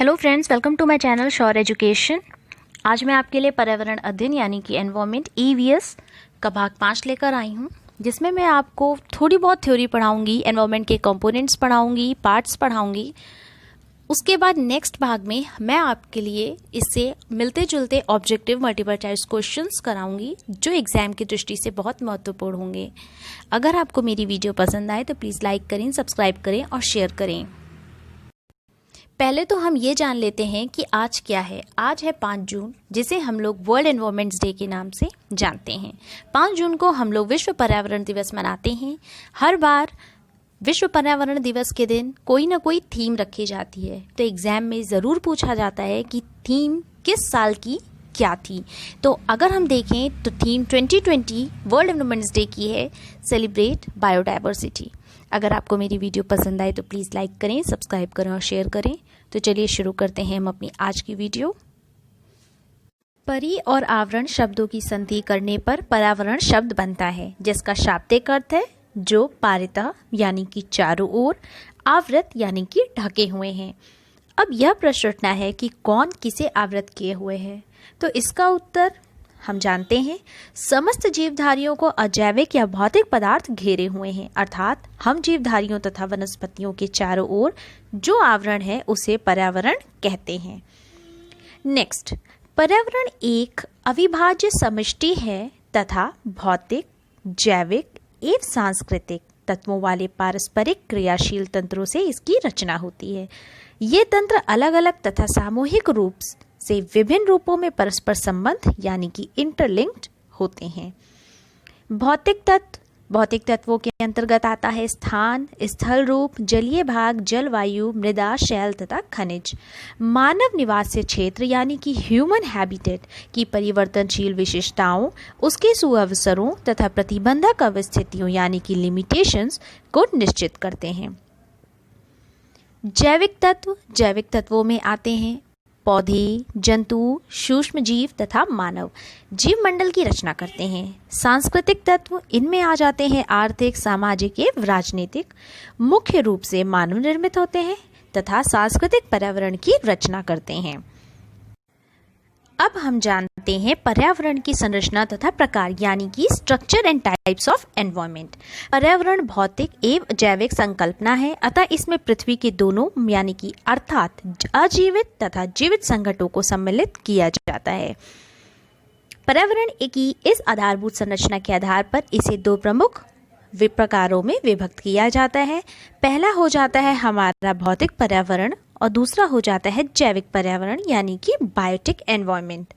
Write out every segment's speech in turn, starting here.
Hello friends, welcome to my channel Sure Education. आज मैं आपके लिए पर्यावरण अध्ययन यानी कि एनवायरमेंट ईवीएस का भाग 5 लेकर आई हूँ, जिसमें मैं आपको थोड़ी बहुत थ्योरी पढ़ाऊंगी, एनवायरमेंट के कंपोनेंट्स पढ़ाऊंगी, पार्ट्स पढ़ाऊंगी। उसके बाद नेक्स्ट भाग में मैं आपके लिए इससे मिलते जुलते ऑब्जेक्टिव मल्टीपल चॉइस क्वेश्चंस कराऊंगी, जो एग्जाम की दृष्टि से बहुत महत्वपूर्ण होंगे। अगर आपको मेरी वीडियो पसंद आए तो प्लीज़ लाइक करें, सब्सक्राइब करें और शेयर करें। पहले तो हम ये जान लेते हैं कि आज क्या है। आज है 5 जून, जिसे हम लोग वर्ल्ड एनवायरनमेंट डे के नाम से जानते हैं। 5 जून को हम लोग विश्व पर्यावरण दिवस मनाते हैं। हर बार विश्व पर्यावरण दिवस के दिन कोई ना कोई थीम रखी जाती है, तो एग्जाम में ज़रूर पूछा जाता है कि थीम किस साल की क्या थी। तो अगर हम देखें तो थीम 2020 वर्ल्ड एनवायरनमेंट डे की है, सेलिब्रेट बायोडाइवर्सिटी। अगर आपको मेरी वीडियो पसंद आए तो प्लीज़ लाइक करें, सब्सक्राइब करें और शेयर करें। तो चलिए शुरू करते हैं हम अपनी आज की वीडियो। परि और आवरण शब्दों की संधि करने पर पर्यावरण शब्द बनता है, जिसका शाब्दिक अर्थ है जो पारितः यानी कि चारों ओर, आवृत यानी कि ढके हुए हैं। अब यह प्रश्न उठना है कि कौन किसे आवृत किए हुए है, तो इसका उत्तर हम जानते हैं, समस्त जीवधारियों को अजैविक या भौतिक पदार्थ घेरे हुए हैं, अर्थात हम जीवधारियों तथा वनस्पतियों के चारों ओर जो आवरण है उसे पर्यावरण कहते हैं। नेक्स्ट, पर्यावरण एक अविभाज्य समष्टि है तथा भौतिक, जैविक एवं सांस्कृतिक तत्वों वाले पारस्परिक क्रियाशील तंत्रों से इसकी रचना होती है। ये तंत्र अलग अलग तथा सामूहिक रूप से विभिन्न रूपों में परस्पर संबंध यानी कि इंटरलिंक्ड होते हैं। भौतिक तत्वों के अंतर्गत आता है स्थान, स्थल रूप, जलीय भाग, जलवायु, मृदा, शैल तथा खनिज। मानव निवास्य क्षेत्र यानी कि ह्यूमन हैबिटेट की परिवर्तनशील विशेषताओं, उसके सुअवसरों तथा प्रतिबंधक अवस्थितियों यानी कि लिमिटेशंस को निश्चित करते हैं। जैविक तत्वों में आते हैं पौधे, जंतु, सूक्ष्म जीव तथा मानव जीव मंडल की रचना करते हैं। सांस्कृतिक तत्व, इनमें आ जाते हैं आर्थिक, सामाजिक एवं राजनीतिक, मुख्य रूप से मानव निर्मित होते हैं तथा सांस्कृतिक पर्यावरण की रचना करते हैं। अब हम जानते हैं पर्यावरण की संरचना तथा प्रकार यानी कि structure and types of environment. पर्यावरण भौतिक एवं जैविक संकल्पना है, अतः इसमें पृथ्वी के दोनों यानी कि अर्थात अजीवित तथा जीवित संघटनों को सम्मिलित किया जाता है। पर्यावरण की इस आधारभूत संरचना के आधार पर इसे 2 प्रमुख प्रकारों में विभक्त किया जाता है। पहला हो जाता है हमारा भौतिक पर्यावरण और दूसरा हो जाता है जैविक पर्यावरण यानी कि बायोटिक एनवायरनमेंट।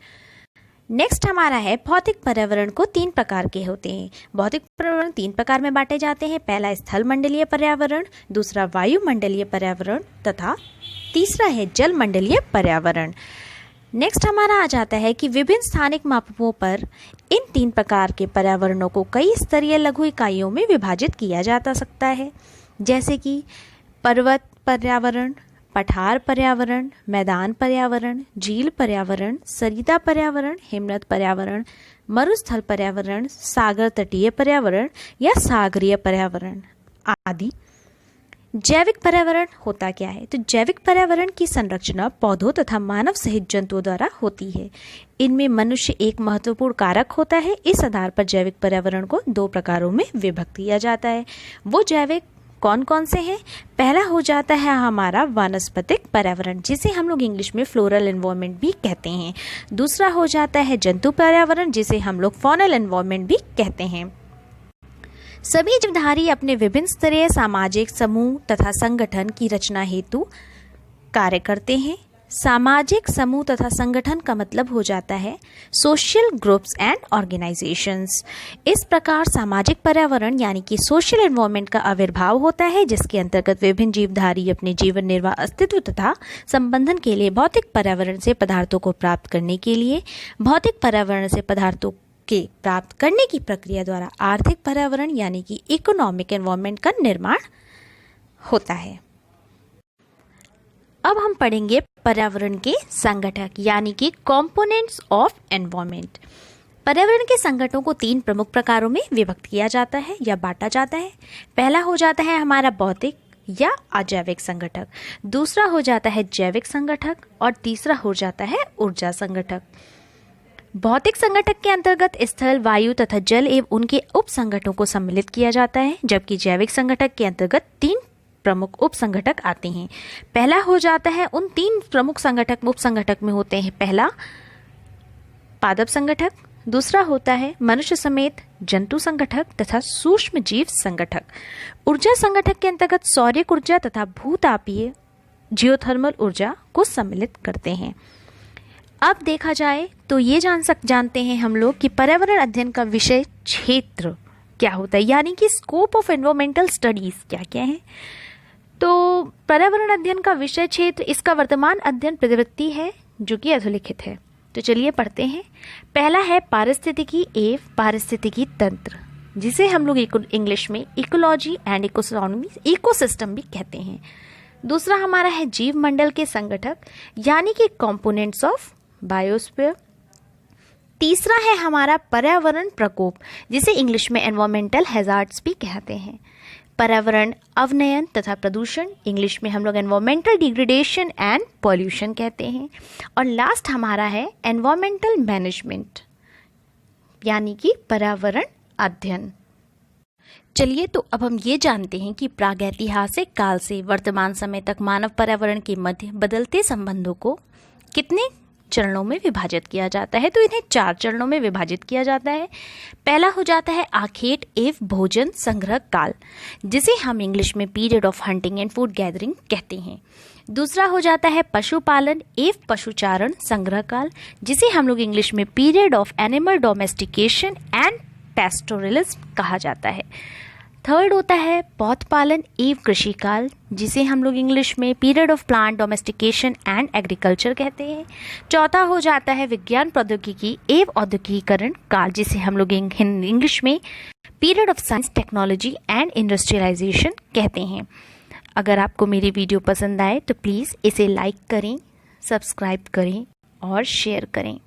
नेक्स्ट हमारा है भौतिक पर्यावरण को 3 प्रकार के होते हैं। भौतिक पर्यावरण 3 प्रकार में बांटे जाते हैं। पहला स्थल मंडलीय पर्यावरण, दूसरा वायुमंडलीय पर्यावरण तथा तीसरा है जल मंडलीय पर्यावरण। नेक्स्ट हमारा आ जाता है कि विभिन्न स्थानिक मापों पर इन 3 प्रकार के पर्यावरणों को कई स्तरीय लघु इकाइयों में विभाजित किया जा सकता है, जैसे कि पर्वत पर्यावरण, पठार पर्यावरण, मैदान पर्यावरण, झील पर्यावरण, सरिता पर्यावरण, हिमनद पर्यावरण, मरुस्थल पर्यावरण, सागर तटीय पर्यावरण या सागरीय पर्यावरण आदि। जैविक पर्यावरण होता क्या है? तो जैविक पर्यावरण की संरचना पौधों तथा मानव सहित जंतुओं द्वारा होती है। इनमें मनुष्य एक महत्वपूर्ण कारक होता है। इस आधार पर जैविक पर्यावरण को 2 प्रकारों में विभक्त किया जाता है। वो जैविक कौन कौन से हैं? पहला हो जाता है हमारा वानस्पतिक पर्यावरण, जिसे हम लोग इंग्लिश में फ्लोरल एनवायरनमेंट भी कहते हैं। दूसरा हो जाता है जंतु पर्यावरण, जिसे हम लोग फॉनल एनवायरनमेंट भी कहते हैं। सभी जीवधारी अपने विभिन्न स्तरीय सामाजिक समूह तथा संगठन की रचना हेतु कार्य करते हैं। सामाजिक समूह तथा संगठन का मतलब हो जाता है सोशल ग्रुप्स एंड ऑर्गेनाइजेशंस। इस प्रकार सामाजिक पर्यावरण यानी कि सोशल एनवायरनमेंट का आविर्भाव होता है, जिसके अंतर्गत विभिन्न जीवधारी अपने जीवन निर्वाह अस्तित्व तथा संबंधन के लिए भौतिक पर्यावरण से पदार्थों को प्राप्त करने के लिए, भौतिक पर्यावरण से पदार्थों के प्राप्त करने की प्रक्रिया द्वारा आर्थिक पर्यावरण यानी कि इकोनॉमिक एनवायरनमेंट का निर्माण होता है। अब हम पढ़ेंगे पर्यावरण के संगठक यानी कि कंपोनेंट्स ऑफ एनवायरनमेंट। पर्यावरण के संगठनों को 3 प्रमुख प्रकारों में विभक्त किया जाता है या बांटा जाता है। पहला हो जाता है हमारा भौतिक या अजैविक संगठक, दूसरा हो जाता है जैविक संगठक और तीसरा हो जाता है ऊर्जा संगठक। भौतिक संगठक के अंतर्गत स्थल, वायु तथा जल एवं उनके उप संगठनों को सम्मिलित किया जाता है, जबकि जैविक संगठक के अंतर्गत 3 प्रमुख उप संगठक आते हैं। पहला हो जाता है उन 3 प्रमुख संगठक उप संगठक में होते हैं, पहला पादप संगठक, दूसरा होता है मनुष्य समेत जंतु संगठक तथा सूक्ष्म जीव संगठक। ऊर्जा संगठक के अंतर्गत सौर ऊर्जा तथा भूतापीय जियोथर्मल ऊर्जा को सम्मिलित करते हैं। अब देखा जाए तो ये जानते हैं हम लोग कि पर्यावरण अध्ययन का विषय क्षेत्र क्या होता है, यानी कि स्कोप ऑफ एनवायरमेंटल स्टडीज क्या क्या है। तो पर्यावरण अध्ययन का विषय क्षेत्र इसका वर्तमान अध्ययन प्रवृत्ति है जो कि अधोलिखित है। तो चलिए पढ़ते हैं। पहला है पारिस्थितिकी एवं पारिस्थितिकी तंत्र, जिसे हम लोग इंग्लिश में इकोलॉजी एंड इकोसिस्टम भी कहते हैं। दूसरा हमारा है जीव मंडल के संगठक, यानी कि कंपोनेंट्स ऑफ बायोस्फीयर। तीसरा है हमारा पर्यावरण प्रकोप, जिसे इंग्लिश में एनवायरमेंटल हैजार्ड्स भी कहते हैं। पर्यावरण अवनयन तथा प्रदूषण, इंग्लिश में हम लोग एनवायरमेंटल डिग्रेडेशन एंड पॉल्यूशन कहते हैं। और लास्ट हमारा है एनवायरमेंटल मैनेजमेंट, यानी कि पर्यावरण अध्ययन। चलिए तो अब हम ये जानते हैं कि प्रागैतिहासिक काल से वर्तमान समय तक मानव पर्यावरण के मध्य बदलते संबंधों को कितने चरणों में विभाजित किया जाता है। तो इन्हें 4 चरणों में विभाजित किया जाता है। पहला हो जाता है आखेट एवं भोजन संग्रह काल, जिसे हम इंग्लिश में period of hunting and food gathering कहते हैं। दूसरा हो जाता है पशुपालन एवं पशुचारण संग्रह काल, जिसे हम लोग इंग्लिश में period of animal domestication and pastoralism कहा जाता है। थर्ड होता है पौध पालन एवं कृषि काल, जिसे हम लोग इंग्लिश में period of plant domestication and agriculture कहते हैं। चौथा हो जाता है विज्ञान प्रौद्योगिकी एवं औद्योगिकीकरण काल, जिसे हम लोग इंग्लिश में period of science technology and industrialisation कहते हैं। अगर आपको मेरी वीडियो पसंद आए तो प्लीज़ इसे लाइक करें, सब्सक्राइब करें और शेयर करें।